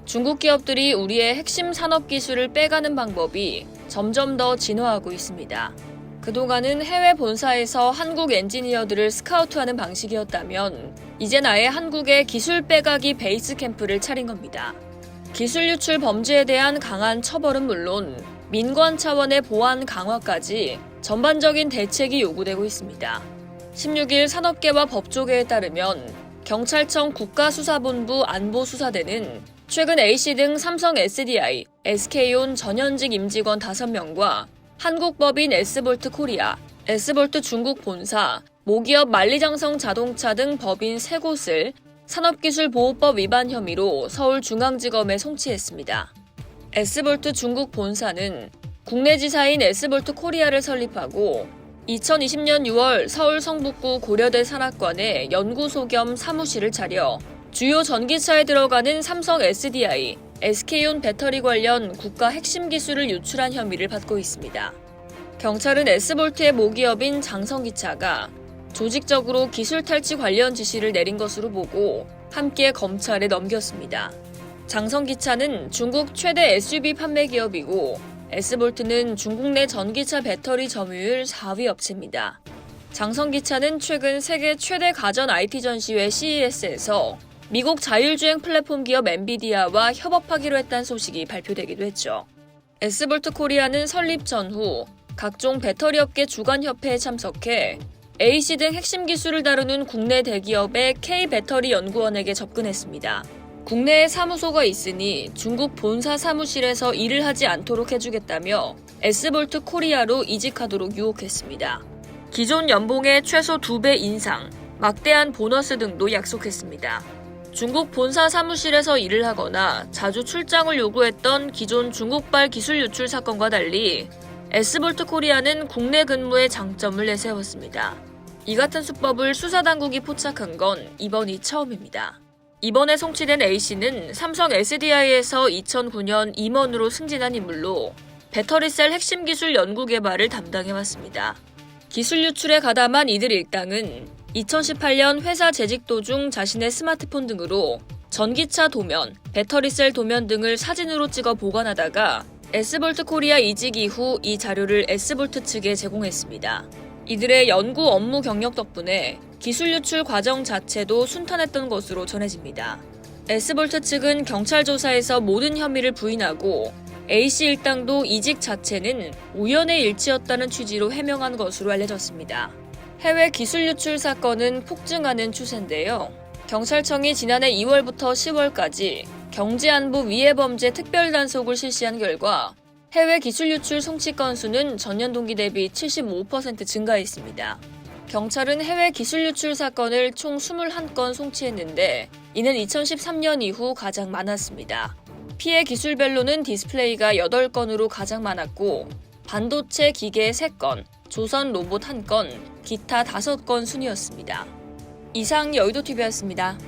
중국 기업들이 우리의 핵심 산업 기술을 빼가는 방법이 점점 더 진화하고 있습니다. 그동안은 해외 본사에서 한국 엔지니어들을 스카우트하는 방식이었다면 이젠 아예 한국의 기술 빼가기 베이스 캠프를 차린 겁니다. 기술 유출 범죄에 대한 강한 처벌은 물론 민관 차원의 보안 강화까지 전반적인 대책이 요구되고 있습니다. 16일 산업계와 법조계에 따르면 경찰청 국가수사본부 안보수사대는 최근 A씨 등 삼성 SDI, SK온 전현직 임직원 5명과 한국법인 S볼트 코리아, S볼트 중국 본사, 모기업 만리장성 자동차 등 법인 3곳을 산업기술보호법 위반 혐의로 서울중앙지검에 송치했습니다. S볼트 중국 본사는 국내 지사인 S볼트 코리아를 설립하고 2020년 6월 서울 성북구 고려대 산학관에 연구소 겸 사무실을 차려 주요 전기차에 들어가는 삼성 SDI, SK온 배터리 관련 국가 핵심 기술을 유출한 혐의를 받고 있습니다. 경찰은 S볼트의 모기업인 장성기차가 조직적으로 기술 탈취 관련 지시를 내린 것으로 보고 함께 검찰에 넘겼습니다. 장성기차는 중국 최대 SUV 판매 기업이고 S볼트는 중국 내 전기차 배터리 점유율 4위 업체입니다. 장성기차는 최근 세계 최대 가전 IT 전시회 CES에서 미국 자율주행 플랫폼 기업 엔비디아와 협업하기로 했다는 소식이 발표되기도 했죠. S볼트 코리아는 설립 전후 각종 배터리 업계 주관협회에 참석해 A씨 등 핵심 기술을 다루는 국내 대기업의 K배터리 연구원에게 접근했습니다. 국내에 사무소가 있으니 중국 본사 사무실에서 일을 하지 않도록 해주겠다며 S볼트 코리아로 이직하도록 유혹했습니다. 기존 연봉의 최소 2배 인상, 막대한 보너스 등도 약속했습니다. 중국 본사 사무실에서 일을 하거나 자주 출장을 요구했던 기존 중국발 기술 유출 사건과 달리 S볼트 코리아는 국내 근무의 장점을 내세웠습니다. 이 같은 수법을 수사당국이 포착한 건 이번이 처음입니다. 이번에 송치된 A씨는 삼성 SDI에서 2009년 임원으로 승진한 인물로 배터리셀 핵심 기술 연구 개발을 담당해왔습니다. 기술 유출에 가담한 이들 일당은 2018년 회사 재직 도중 자신의 스마트폰 등으로 전기차 도면, 배터리셀 도면 등을 사진으로 찍어 보관하다가 S볼트 코리아 이직 이후 이 자료를 S볼트 측에 제공했습니다. 이들의 연구 업무 경력 덕분에 기술 유출 과정 자체도 순탄했던 것으로 전해집니다. S볼트 측은 경찰 조사에서 모든 혐의를 부인하고 A씨 일당도 이직 자체는 우연의 일치였다는 취지로 해명한 것으로 알려졌습니다. 해외 기술 유출 사건은 폭증하는 추세인데요. 경찰청이 지난해 2월부터 10월까지 경제안보 위해범죄 특별단속을 실시한 결과 해외 기술 유출 송치 건수는 전년 동기 대비 75% 증가했습니다. 경찰은 해외 기술 유출 사건을 총 21건 송치했는데 이는 2013년 이후 가장 많았습니다. 피해 기술별로는 디스플레이가 8건으로 가장 많았고 반도체 기계 3건, 조선 로봇 1건, 기타 5건 순이었습니다. 이상 여의도TV였습니다.